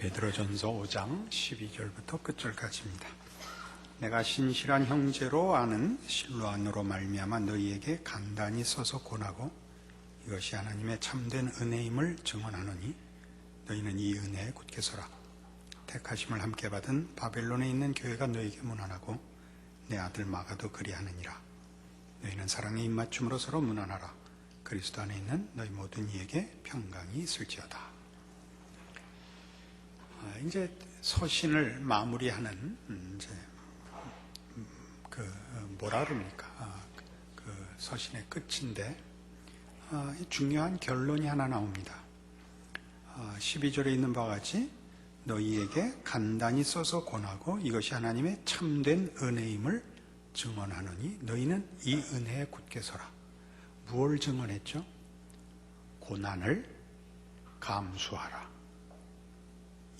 베드로전서 5장 12절부터 끝절까지입니다. 내가 신실한 형제로 아는 실로안으로 말미암아 너희에게 간단히 써서 권하고 이것이 하나님의 참된 은혜임을 증언하노니 너희는 이 은혜에 굳게 서라. 택하심을 함께 받은 바벨론에 있는 교회가 너희에게 문안하고 내 아들 마가도 그리하느니라. 너희는 사랑의 입맞춤으로 서로 문안하라. 그리스도 안에 있는 너희 모든 이에게 평강이 있을지어다. 이제 서신을 마무리하는 뭐라 그럽니까? 서신의 끝인데 중요한 결론이 하나 나옵니다. 12절에 있는 바와 같이 너희에게 간단히 써서 권하고 이것이 하나님의 참된 은혜임을 증언하노니 너희는 이 은혜에 굳게 서라. 무엇을 증언했죠? 고난을 감수하라.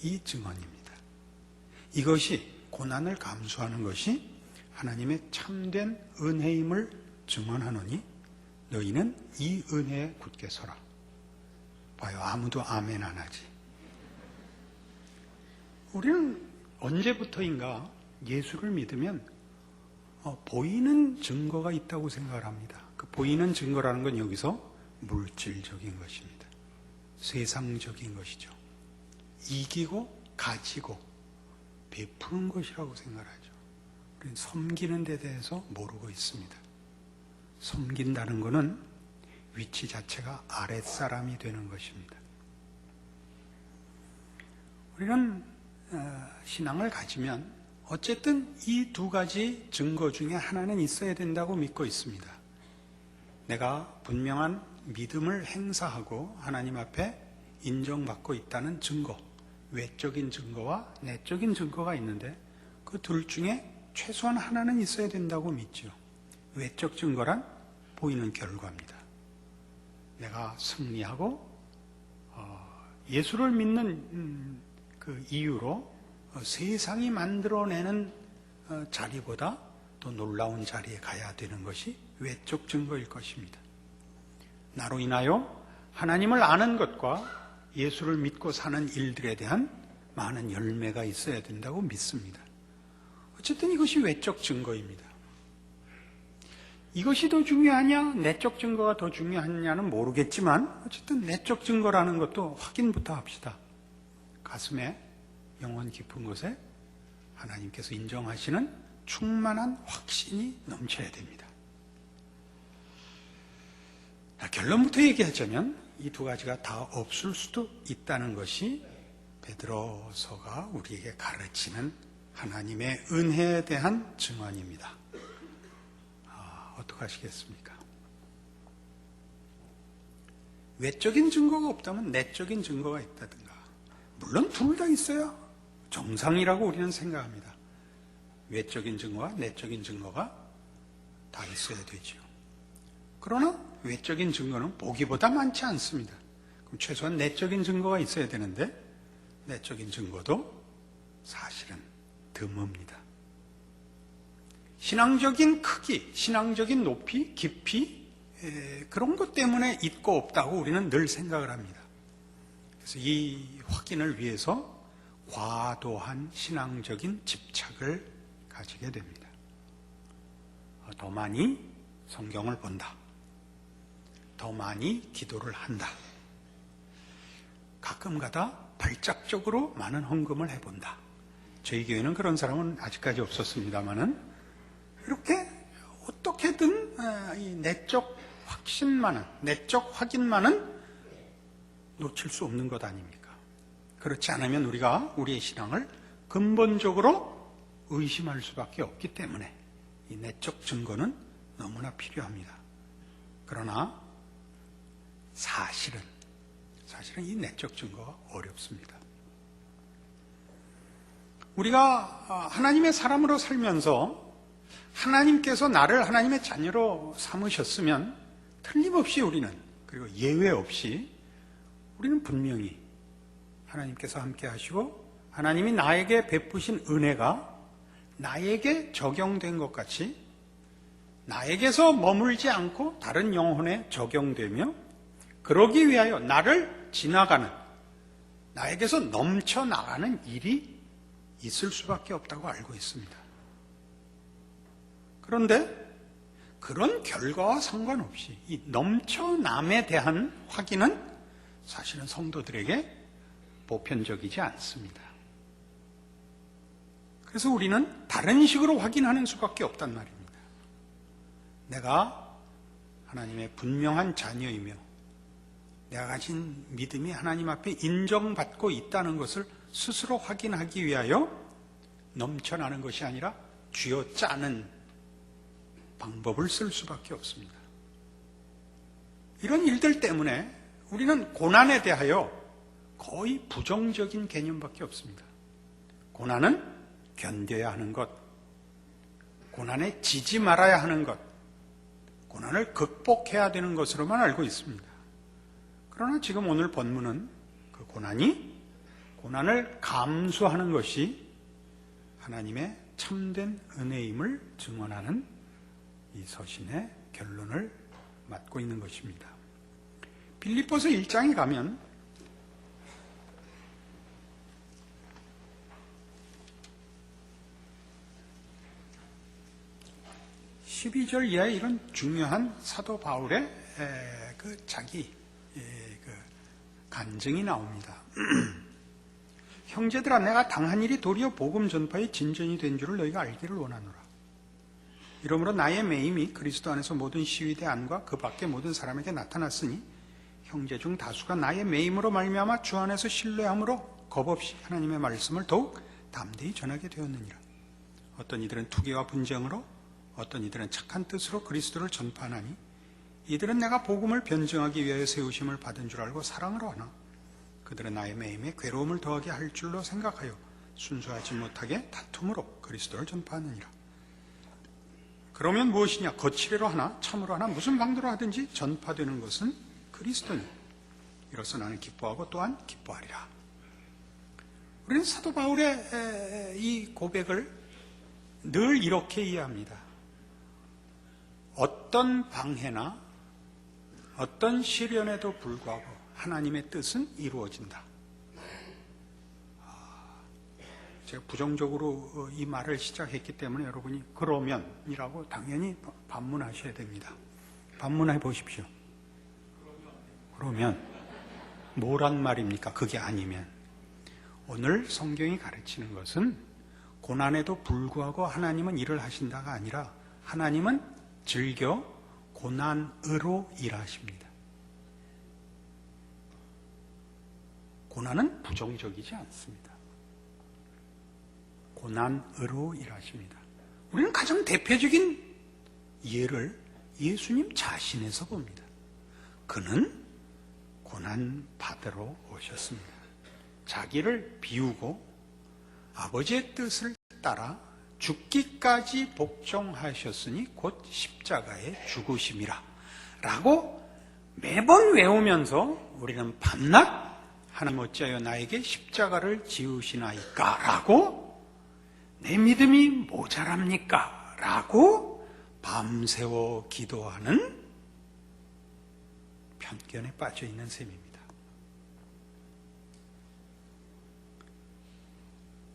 이 증언입니다. 이것이 고난을 감수하는 것이 하나님의 참된 은혜임을 증언하노니 너희는 이 은혜에 굳게 서라. 봐요. 아무도 아멘 안 하지. 우리는 언제부터인가 예수를 믿으면 보이는 증거가 있다고 생각을 합니다. 그 보이는 증거라는 건 여기서 물질적인 것입니다. 세상적인 것이죠. 이기고 가지고 베푸는 것이라고 생각하죠. 우리는 섬기는 데 대해서 모르고 있습니다. 섬긴다는 것은 위치 자체가 아랫사람이 되는 것입니다. 우리는 신앙을 가지면 어쨌든 이 두 가지 증거 중에 하나는 있어야 된다고 믿고 있습니다. 내가 분명한 믿음을 행사하고 하나님 앞에 인정받고 있다는 증거, 외적인 증거와 내적인 증거가 있는데 그 둘 중에 최소한 하나는 있어야 된다고 믿죠. 외적 증거란 보이는 결과입니다. 내가 승리하고 예수를 믿는 그 이유로 세상이 만들어내는 자리보다 더 놀라운 자리에 가야 되는 것이 외적 증거일 것입니다. 나로 인하여 하나님을 아는 것과 예수를 믿고 사는 일들에 대한 많은 열매가 있어야 된다고 믿습니다. 어쨌든 이것이 외적 증거입니다. 이것이 더 중요하냐, 내적 증거가 더 중요하냐는 모르겠지만 어쨌든 내적 증거라는 것도 확인부터 합시다. 가슴에 영혼 깊은 곳에 하나님께서 인정하시는 충만한 확신이 넘쳐야 됩니다. 결론부터 얘기하자면 이 두 가지가 다 없을 수도 있다는 것이 베드로서가 우리에게 가르치는 하나님의 은혜에 대한 증언입니다. 어떻게 하시겠습니까? 외적인 증거가 없다면 내적인 증거가 있다든가, 물론 둘 다 있어야 정상이라고 우리는 생각합니다. 외적인 증거와 내적인 증거가 다 있어야 되죠. 그러나 외적인 증거는 보기보다 많지 않습니다. 그럼 최소한 내적인 증거가 있어야 되는데 내적인 증거도 사실은 드뭅니다. 신앙적인 크기, 신앙적인 높이, 깊이 그런 것 때문에 있고 없다고 우리는 늘 생각을 합니다. 그래서 이 확인을 위해서 과도한 신앙적인 집착을 가지게 됩니다. 더 많이 성경을 본다. 더 많이 기도를 한다. 가끔가다 발작적으로 많은 헌금을 해본다. 저희 교회는 그런 사람은 아직까지 없었습니다만은 이렇게 어떻게든 이 내적 확신만은, 내적 확인만은 놓칠 수 없는 것 아닙니까? 그렇지 않으면 우리가 우리의 신앙을 근본적으로 의심할 수밖에 없기 때문에 이 내적 증거는 너무나 필요합니다. 그러나 사실은 이 내적 증거가 어렵습니다. 우리가 하나님의 사람으로 살면서 하나님께서 나를 하나님의 자녀로 삼으셨으면 틀림없이 우리는, 그리고 예외 없이 우리는 분명히 하나님께서 함께 하시고 하나님이 나에게 베푸신 은혜가 나에게 적용된 것 같이 나에게서 머물지 않고 다른 영혼에 적용되며 그러기 위하여 나를 지나가는 나에게서 넘쳐나가는 일이 있을 수밖에 없다고 알고 있습니다. 그런데 그런 결과와 상관없이 이 넘쳐남에 대한 확인은 사실은 성도들에게 보편적이지 않습니다. 그래서 우리는 다른 식으로 확인하는 수밖에 없단 말입니다. 내가 하나님의 분명한 자녀이며 내가 가진 믿음이 하나님 앞에 인정받고 있다는 것을 스스로 확인하기 위하여 넘쳐나는 것이 아니라 쥐어짜는 방법을 쓸 수밖에 없습니다. 이런 일들 때문에 우리는 고난에 대하여 거의 부정적인 개념밖에 없습니다. 고난은 견뎌야 하는 것, 고난에 지지 말아야 하는 것, 고난을 극복해야 되는 것으로만 알고 있습니다. 그러나 지금 오늘 본문은 그 고난을 감수하는 것이 하나님의 참된 은혜임을 증언하는 이 서신의 결론을 맡고 있는 것입니다. 빌립보서 1장에 가면 12절 이하에 이런 중요한 사도 바울의 그 자기 그 간증이 나옵니다. 형제들아, 내가 당한 일이 도리어 복음 전파의 진전이 된 줄을 너희가 알기를 원하노라. 이러므로 나의 매임이 그리스도 안에서 모든 시위대 안과 그 밖의 모든 사람에게 나타났으니 형제 중 다수가 나의 매임으로 말미암아 주 안에서 신뢰함으로 겁없이 하나님의 말씀을 더욱 담대히 전하게 되었느니라. 어떤 이들은 투기와 분쟁으로, 어떤 이들은 착한 뜻으로 그리스도를 전파하나니 이들은 내가 복음을 변증하기 위하여 세우심을 받은 줄 알고 사랑으로 하나 그들은 나의 매임에 괴로움을 더하게 할 줄로 생각하여 순수하지 못하게 다툼으로 그리스도를 전파하느니라. 그러면 무엇이냐? 거칠애로 하나 참으로 하나 무슨 방도로 하든지 전파되는 것은 그리스도니 이로써 나는 기뻐하고 또한 기뻐하리라. 우리는 사도 바울의 이 고백을 늘 이렇게 이해합니다. 어떤 방해나 어떤 시련에도 불구하고 하나님의 뜻은 이루어진다. 제가 부정적으로 이 말을 시작했기 때문에 여러분이 그러면이라고 당연히 반문하셔야 됩니다. 반문해 보십시오. 그러면 뭐란 말입니까? 그게 아니면. 오늘 성경이 가르치는 것은 고난에도 불구하고 하나님은 일을 하신다가 아니라 하나님은 즐겨 고난으로 일하십니다. 고난은 부정적이지 않습니다. 고난으로 일하십니다. 우리는 가장 대표적인 예를 예수님 자신에서 봅니다. 그는 고난 받으러 오셨습니다. 자기를 비우고 아버지의 뜻을 따라 죽기까지 복종하셨으니 곧 십자가에 죽으심이라 라고 매번 외우면서 우리는 밤낮 하나님 어찌하여 나에게 십자가를 지으시나이까 라고 내 믿음이 모자랍니까? 라고 밤새워 기도하는 편견에 빠져 있는 셈입니다.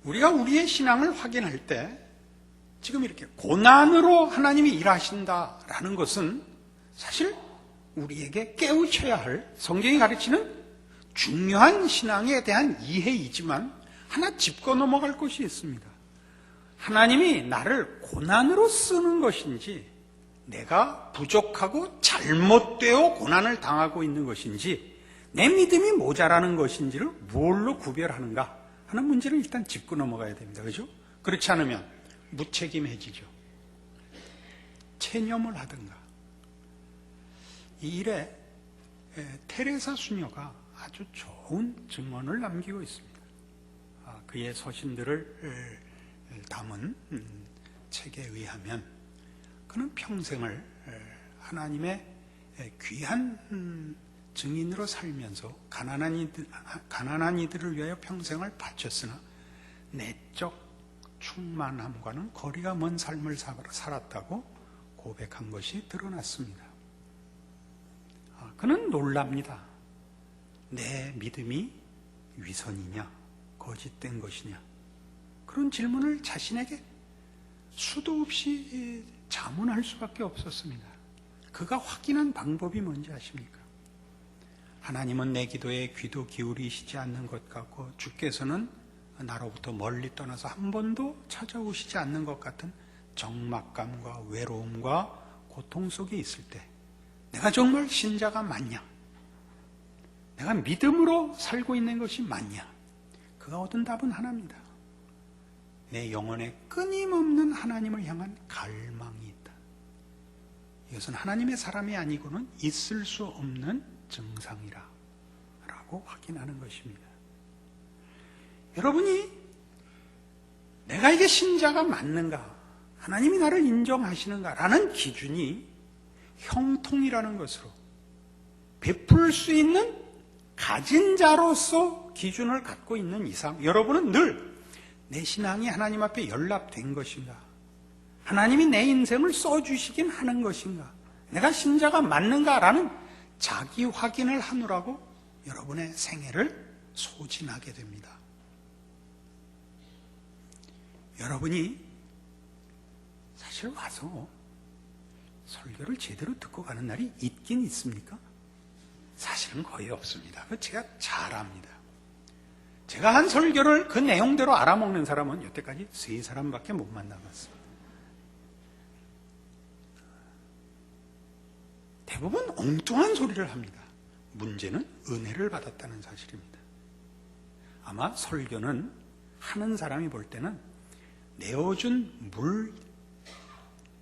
우리가 우리의 신앙을 확인할 때 지금 이렇게 고난으로 하나님이 일하신다라는 것은 사실 우리에게 깨우쳐야 할 성경이 가르치는 중요한 신앙에 대한 이해이지만 하나 짚고 넘어갈 것이 있습니다. 하나님이 나를 고난으로 쓰는 것인지 내가 부족하고 잘못되어 고난을 당하고 있는 것인지 내 믿음이 모자라는 것인지를 뭘로 구별하는가 하는 문제를 일단 짚고 넘어가야 됩니다. 그죠? 그렇지 않으면 무책임해지죠. 체념을 하든가. 이 일에 테레사 수녀가 아주 좋은 증언을 남기고 있습니다. 그의 서신들을 담은 책에 의하면 그는 평생을 하나님의 귀한 증인으로 살면서 가난한 이들을 위하여 평생을 바쳤으나 내적 충만함과는 거리가 먼 삶을 살았다고 고백한 것이 드러났습니다. 그는 놀랍니다. 내 믿음이 위선이냐, 거짓된 것이냐, 그런 질문을 자신에게 수도 없이 자문할 수밖에 없었습니다. 그가 확인한 방법이 뭔지 아십니까? 하나님은 내 기도에 귀도 기울이시지 않는 것 같고 주께서는 나로부터 멀리 떠나서 한 번도 찾아오시지 않는 것 같은 적막감과 외로움과 고통 속에 있을 때 내가 정말 신자가 맞냐? 내가 믿음으로 살고 있는 것이 맞냐? 그가 얻은 답은 하나입니다. 내 영혼에 끊임없는 하나님을 향한 갈망이 있다. 이것은 하나님의 사람이 아니고는 있을 수 없는 증상이라 라고 확인하는 것입니다. 여러분이 내가 이게 신자가 맞는가, 하나님이 나를 인정하시는가 라는 기준이 형통이라는 것으로 베풀 수 있는 가진 자로서 기준을 갖고 있는 이상 여러분은 늘 내 신앙이 하나님 앞에 연락된 것인가, 하나님이 내 인생을 써주시긴 하는 것인가, 내가 신자가 맞는가라는 자기 확인을 하느라고 여러분의 생애를 소진하게 됩니다. 여러분이 사실 와서 설교를 제대로 듣고 가는 날이 있긴 있습니까? 사실은 거의 없습니다. 그거 제가 잘 압니다. 제가 한 설교를 그 내용대로 알아먹는 사람은 여태까지 3사람밖에 못 만나봤습니다. 대부분 엉뚱한 소리를 합니다. 문제는 은혜를 받았다는 사실입니다. 아마 설교는 하는 사람이 볼 때는 내어준 물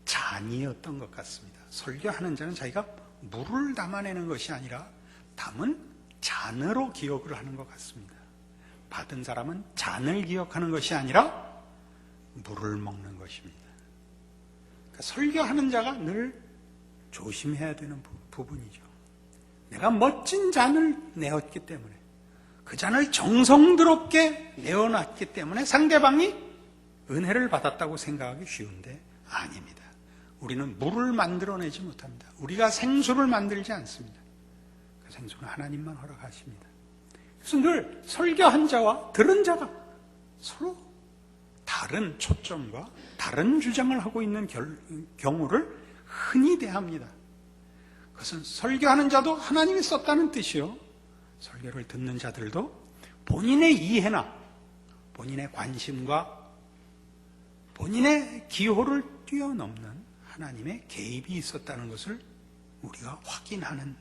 잔이었던 것 같습니다. 설교하는 자는 자기가 물을 담아내는 것이 아니라 담은 잔으로 기억을 하는 것 같습니다. 받은 사람은 잔을 기억하는 것이 아니라 물을 먹는 것입니다. 그러니까 설교하는 자가 늘 조심해야 되는 부분이죠. 내가 멋진 잔을 내었기 때문에, 그 잔을 정성스럽게 내어놨기 때문에 상대방이 은혜를 받았다고 생각하기 쉬운데 아닙니다. 우리는 물을 만들어내지 못합니다. 우리가 생수를 만들지 않습니다. 그 생수는 하나님만 허락하십니다. 그래서 늘 설교한 자와 들은 자가 서로 다른 초점과 다른 주장을 하고 있는 경우를 흔히 대합니다. 그것은 설교하는 자도 하나님이 썼다는 뜻이요, 설교를 듣는 자들도 본인의 이해나 본인의 관심과 본인의 기호를 뛰어넘는 하나님의 개입이 있었다는 것을 우리가 확인하는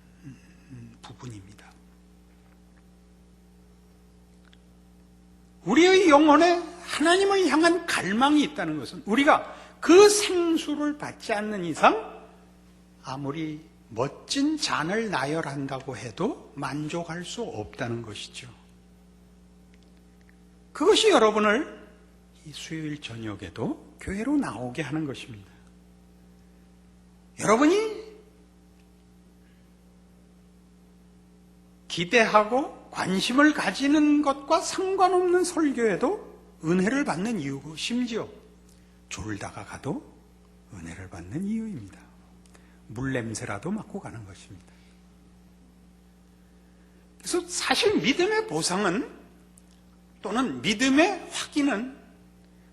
부분입니다. 우리의 영혼에 하나님을 향한 갈망이 있다는 것은 우리가 그 생수를 받지 않는 이상 아무리 멋진 잔을 나열한다고 해도 만족할 수 없다는 것이죠. 그것이 여러분을 이 수요일 저녁에도 교회로 나오게 하는 것입니다. 여러분이 기대하고 관심을 가지는 것과 상관없는 설교에도 은혜를 받는 이유고, 심지어 졸다가 가도 은혜를 받는 이유입니다. 물냄새라도 맡고 가는 것입니다. 그래서 사실 믿음의 보상은, 또는 믿음의 확인은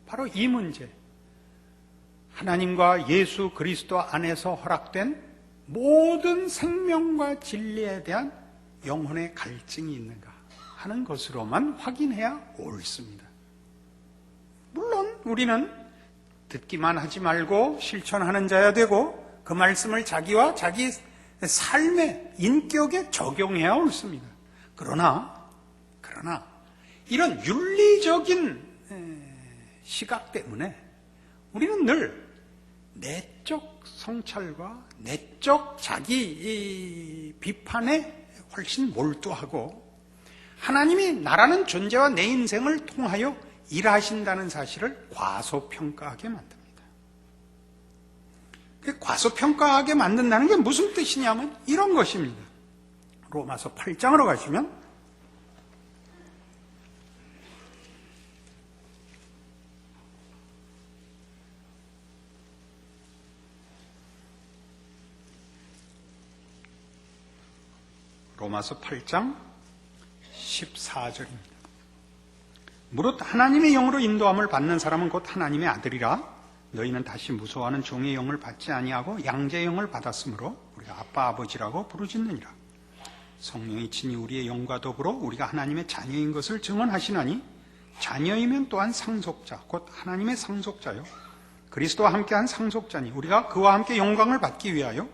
바로 이 문제, 하나님과 예수 그리스도 안에서 허락된 모든 생명과 진리에 대한 영혼의 갈증이 있는가 하는 것으로만 확인해야 옳습니다. 물론 우리는 듣기만 하지 말고 실천하는 자야 되고, 그 말씀을 자기와 자기 삶의 인격에 적용해야 옳습니다. 그러나 이런 윤리적인 시각 때문에 우리는 늘 내적 성찰과 내적 자기 비판에 훨씬 몰두하고, 하나님이 나라는 존재와 내 인생을 통하여 일하신다는 사실을 과소평가하게 만듭니다. 과소평가하게 만든다는 게 무슨 뜻이냐면 이런 것입니다. 로마서 8장으로 가시면 로마서 8장 14절입니다. 무릇 하나님의 영으로 인도함을 받는 사람은 곧 하나님의 아들이라. 너희는 다시 무서워하는 종의 영을 받지 아니하고 양자의 영을 받았으므로 우리가 아빠 아버지라고 부르짖느니라. 성령이 친히 우리의 영과 더불어 우리가 하나님의 자녀인 것을 증언하시나니 자녀이면 또한 상속자 곧 하나님의 상속자요 그리스도와 함께한 상속자니 우리가 그와 함께 영광을 받기 위하여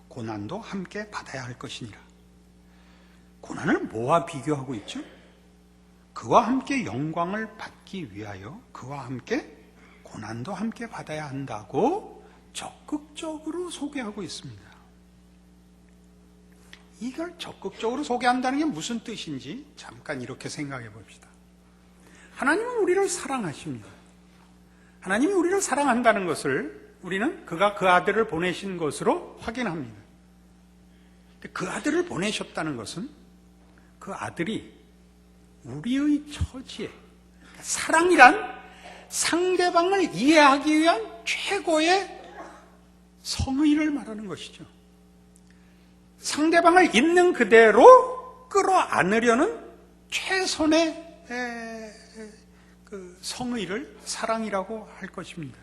고난도 함께 받아야 할 것이니라. 고난을 뭐와 비교하고 있죠? 그와 함께 영광을 받기 위하여 그와 함께 고난도 함께 받아야 한다고 적극적으로 소개하고 있습니다. 이걸 적극적으로 소개한다는 게 무슨 뜻인지 잠깐 이렇게 생각해 봅시다. 하나님은 우리를 사랑하십니다. 하나님이 우리를 사랑한다는 것을 우리는 그가 그 아들을 보내신 것으로 확인합니다. 그 아들을 보내셨다는 것은 그 아들이 우리의 처지에, 사랑이란 상대방을 이해하기 위한 최고의 성의를 말하는 것이죠. 상대방을 있는 그대로 끌어안으려는 최선의 그 성의를 사랑이라고 할 것입니다.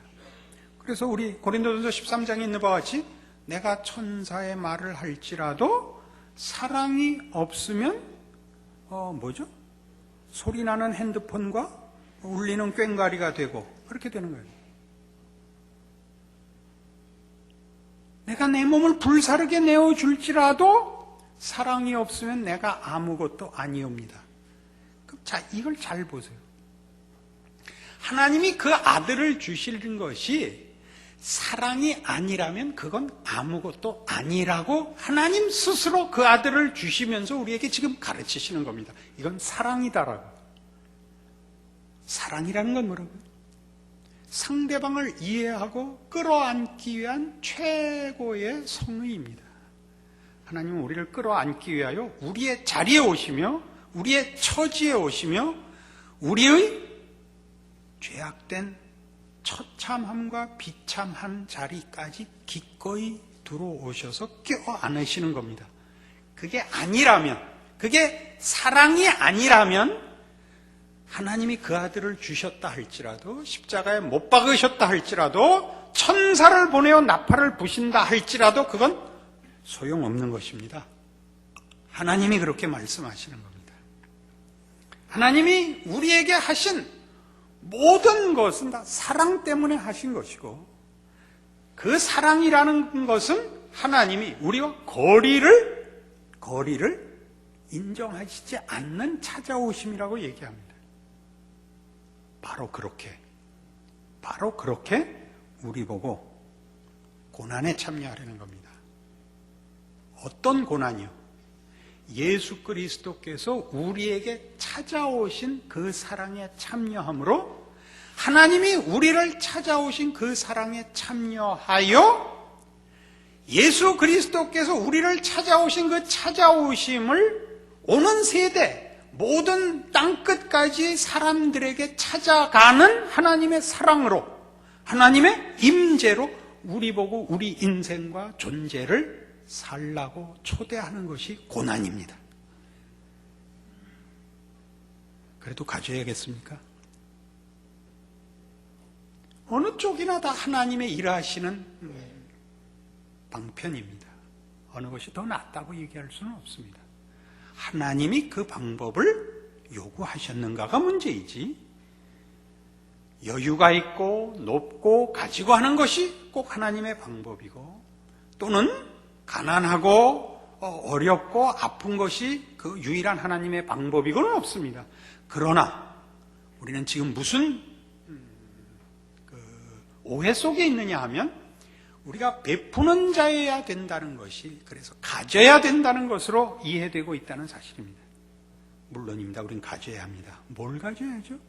그래서 우리 고린도전서 13장에 있는 바와 같이 내가 천사의 말을 할지라도 사랑이 없으면 소리 나는 핸드폰과 울리는 꽹과리가 되고 그렇게 되는 거예요. 내가 내 몸을 불사르게 내어줄지라도 사랑이 없으면 내가 아무것도 아니옵니다. 자, 이걸 잘 보세요. 하나님이 그 아들을 주시는 것이 사랑이 아니라면 그건 아무것도 아니라고 하나님 스스로 그 아들을 주시면서 우리에게 지금 가르치시는 겁니다. 이건 사랑이다라고. 사랑이라는 건 뭐라고요? 상대방을 이해하고 끌어안기 위한 최고의 성의입니다. 하나님은 우리를 끌어안기 위하여 우리의 자리에 오시며 우리의 처지에 오시며 우리의 죄악된 처참함과 비참한 자리까지 기꺼이 들어오셔서 껴안으시는 겁니다. 그게 아니라면, 그게 사랑이 아니라면 하나님이 그 아들을 주셨다 할지라도 십자가에 못 박으셨다 할지라도 천사를 보내어 나팔을 부신다 할지라도 그건 소용없는 것입니다. 하나님이 그렇게 말씀하시는 겁니다. 하나님이 우리에게 하신 모든 것은 다 사랑 때문에 하신 것이고 그 사랑이라는 것은 하나님이 우리와 거리를 인정하시지 않는 찾아오심이라고 얘기합니다. 바로 그렇게 우리 보고 고난에 참여하려는 겁니다. 어떤 고난이요? 예수 그리스도께서 우리에게 찾아오신 그 사랑에 참여함으로 하나님이 우리를 찾아오신 그 사랑에 참여하여 예수 그리스도께서 우리를 찾아오신 그 찾아오심을 오는 세대 모든 땅끝까지 사람들에게 찾아가는 하나님의 사랑으로 하나님의 임재로 우리 보고 우리 인생과 존재를 살라고 초대하는 것이 고난입니다. 그래도 가져야겠습니까? 어느 쪽이나 다 하나님의 일하시는 방편입니다. 어느 것이 더 낫다고 얘기할 수는 없습니다. 하나님이 그 방법을 요구하셨는가가 문제이지 여유가 있고 높고 가지고 하는 것이 꼭 하나님의 방법이고 또는 가난하고 어렵고 아픈 것이 그 유일한 하나님의 방법이고는 없습니다. 그러나 우리는 지금 무슨 오해 속에 있느냐 하면 우리가 베푸는 자여야 된다는 것이 그래서 가져야 된다는 것으로 이해되고 있다는 사실입니다. 물론입니다. 우리는 가져야 합니다. 뭘 가져야죠?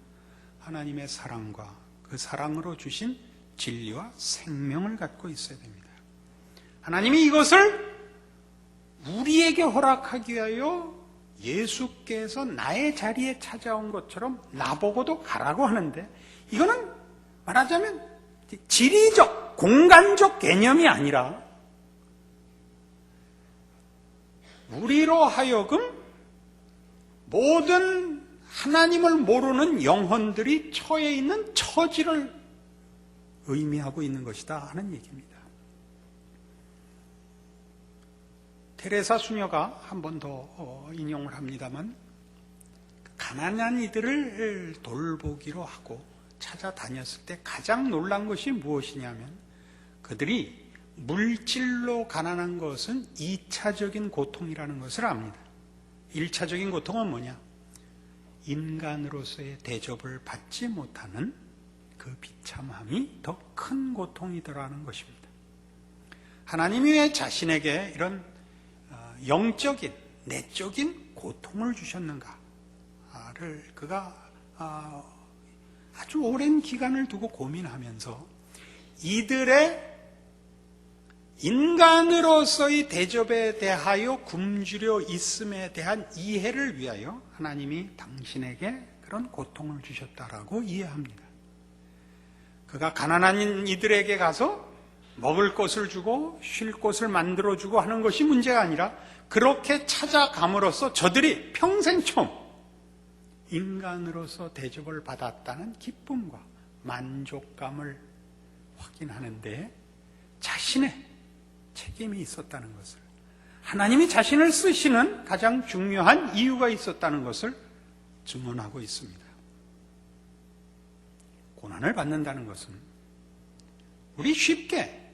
하나님의 사랑과 그 사랑으로 주신 진리와 생명을 갖고 있어야 됩니다. 하나님이 이것을 우리에게 허락하기 위하여 예수께서 나의 자리에 찾아온 것처럼 나보고도 가라고 하는데 이거는 말하자면 지리적, 공간적 개념이 아니라 우리로 하여금 모든 하나님을 모르는 영혼들이 처해 있는 처지를 의미하고 있는 것이다 하는 얘기입니다. 테레사 수녀가 한 번 더 인용을 합니다만, 가난한 이들을 돌보기로 하고 찾아다녔을 때 가장 놀란 것이 무엇이냐면, 그들이 물질로 가난한 것은 2차적인 고통이라는 것을 압니다. 1차적인 고통은 뭐냐? 인간으로서의 대접을 받지 못하는 그 비참함이 더 큰 고통이더라는 것입니다. 하나님이 왜 자신에게 이런 영적인, 내적인 고통을 주셨는가를 그가 아주 오랜 기간을 두고 고민하면서 이들의 인간으로서의 대접에 대하여 굶주려 있음에 대한 이해를 위하여 하나님이 당신에게 그런 고통을 주셨다라고 이해합니다. 그가 가난한 이들에게 가서 먹을 것을 주고 쉴 곳을 만들어주고 하는 것이 문제가 아니라, 그렇게 찾아감으로써 저들이 평생 처음 인간으로서 대접을 받았다는 기쁨과 만족감을 확인하는데 자신의 책임이 있었다는 것을, 하나님이 자신을 쓰시는 가장 중요한 이유가 있었다는 것을 증언하고 있습니다. 고난을 받는다는 것은 우리 쉽게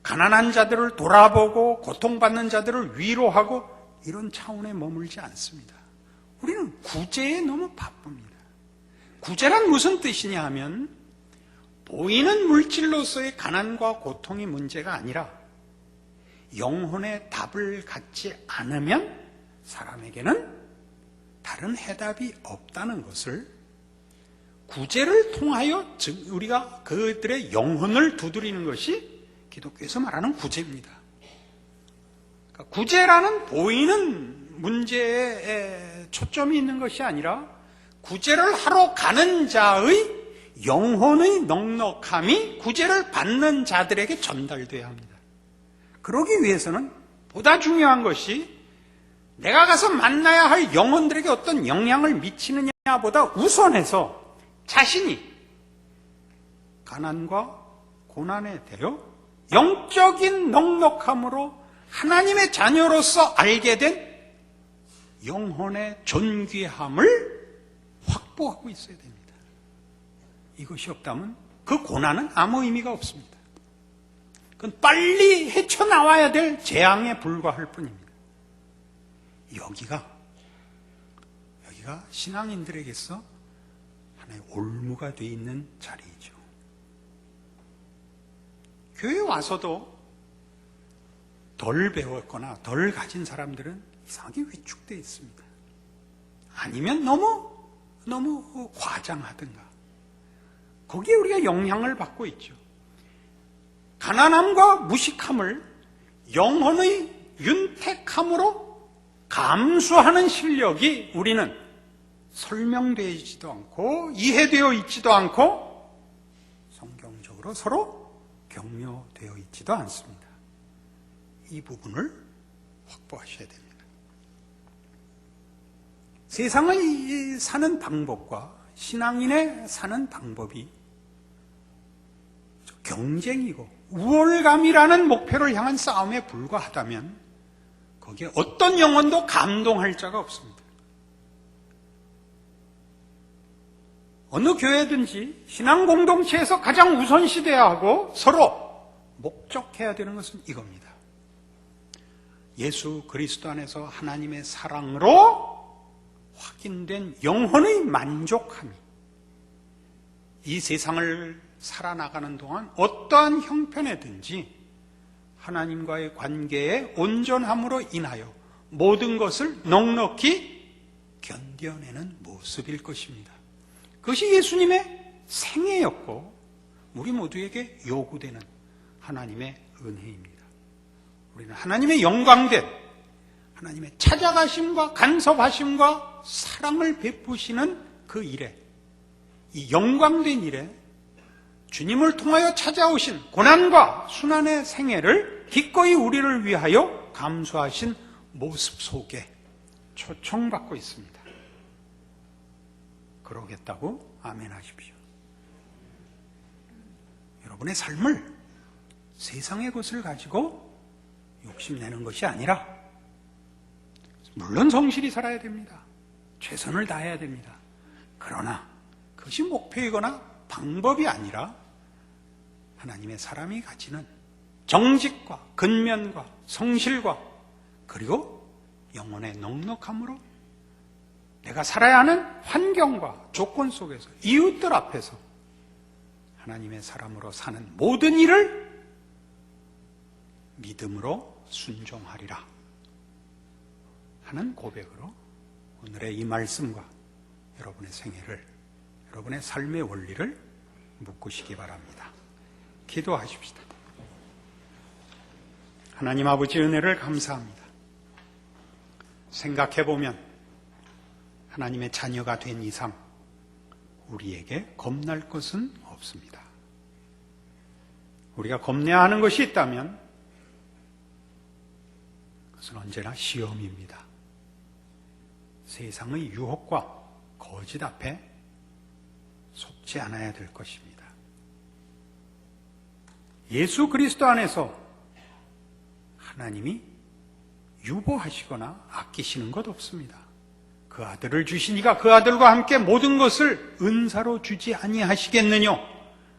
가난한 자들을 돌아보고 고통받는 자들을 위로하고 이런 차원에 머물지 않습니다. 우리는 구제에 너무 바쁩니다. 구제란 무슨 뜻이냐 하면, 보이는 물질로서의 가난과 고통이 문제가 아니라 영혼의 답을 갖지 않으면 사람에게는 다른 해답이 없다는 것을, 구제를 통하여 우리가 그들의 영혼을 두드리는 것이 기독교에서 말하는 구제입니다. 그러니까 구제라는 보이는 문제에 초점이 있는 것이 아니라, 구제를 하러 가는 자의 영혼의 넉넉함이 구제를 받는 자들에게 전달돼야 합니다. 그러기 위해서는 보다 중요한 것이 내가 가서 만나야 할 영혼들에게 어떤 영향을 미치느냐보다 우선해서 자신이 가난과 고난에 대여 영적인 넉넉함으로 하나님의 자녀로서 알게 된 영혼의 존귀함을 확보하고 있어야 됩니다. 이것이 없다면 그 고난은 아무 의미가 없습니다. 그건 빨리 헤쳐나와야 될 재앙에 불과할 뿐입니다. 여기가 신앙인들에게서 하나의 올무가 되어 있는 자리이죠. 교회에 와서도 덜 배웠거나 덜 가진 사람들은 이상하게 위축되어 있습니다. 아니면 너무 과장하든가. 거기에 우리가 영향을 받고 있죠. 가난함과 무식함을 영혼의 윤택함으로 감수하는 실력이 우리는 설명되어 있지도 않고 이해되어 있지도 않고 성경적으로 서로 격려되어 있지도 않습니다. 이 부분을 확보하셔야 됩니다. 세상을 사는 방법과 신앙인의 사는 방법이 경쟁이고 우월감이라는 목표를 향한 싸움에 불과하다면 거기에 어떤 영혼도 감동할 자가 없습니다. 어느 교회든지 신앙 공동체에서 가장 우선시돼야 하고 서로 목적해야 되는 것은 이겁니다. 예수 그리스도 안에서 하나님의 사랑으로 확인된 영혼의 만족함이 이 세상을 살아나가는 동안 어떠한 형편에든지 하나님과의 관계의 온전함으로 인하여 모든 것을 넉넉히 견뎌내는 모습일 것입니다. 그것이 예수님의 생애였고 우리 모두에게 요구되는 하나님의 은혜입니다. 우리는 하나님의 영광된 하나님의 찾아가심과 간섭하심과 사랑을 베푸시는 그 일에, 이 영광된 일에 주님을 통하여 찾아오신 고난과 순환의 생애를 기꺼이 우리를 위하여 감수하신 모습 속에 초청받고 있습니다. 그러겠다고 아멘 하십시오. 여러분의 삶을 세상의 것을 가지고 욕심내는 것이 아니라, 물론 성실히 살아야 됩니다. 최선을 다해야 됩니다. 그러나 그것이 목표이거나 방법이 아니라 하나님의 사람이 가지는 정직과 근면과 성실과 그리고 영혼의 넉넉함으로 내가 살아야 하는 환경과 조건 속에서 이웃들 앞에서 하나님의 사람으로 사는 모든 일을 믿음으로 순종하리라 하는 고백으로 오늘의 이 말씀과 여러분의 생애를, 여러분의 삶의 원리를 묶으시기 바랍니다. 기도하십시다. 하나님 아버지, 은혜를 감사합니다. 생각해보면 하나님의 자녀가 된 이상 우리에게 겁날 것은 없습니다. 우리가 겁내야 하는 것이 있다면 그것은 언제나 시험입니다. 세상의 유혹과 거짓 앞에 속지 않아야 될 것입니다. 예수 그리스도 안에서 하나님이 유보하시거나 아끼시는 것 없습니다. 그 아들을 주시니까 그 아들과 함께 모든 것을 은사로 주지 아니하시겠느냐?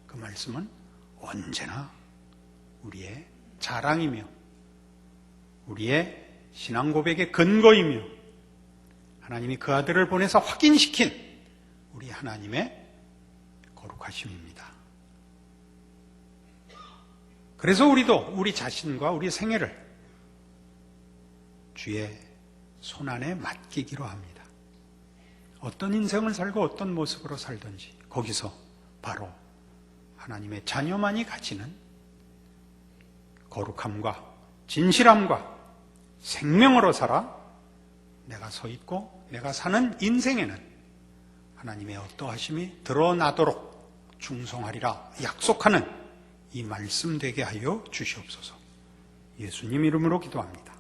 그 말씀은 언제나 우리의 자랑이며 우리의 신앙 고백의 근거이며 하나님이 그 아들을 보내서 확인시킨 우리 하나님의 거룩하심입니다. 그래서 우리도 우리 자신과 우리 생애를 주의 손안에 맡기기로 합니다. 어떤 인생을 살고 어떤 모습으로 살든지 거기서 바로 하나님의 자녀만이 가지는 거룩함과 진실함과 생명으로 살아 내가 서 있고 내가 사는 인생에는 하나님의 어떠하심이 드러나도록 충성하리라 약속하는 이 말씀 되게 하여 주시옵소서. 예수님 이름으로 기도합니다.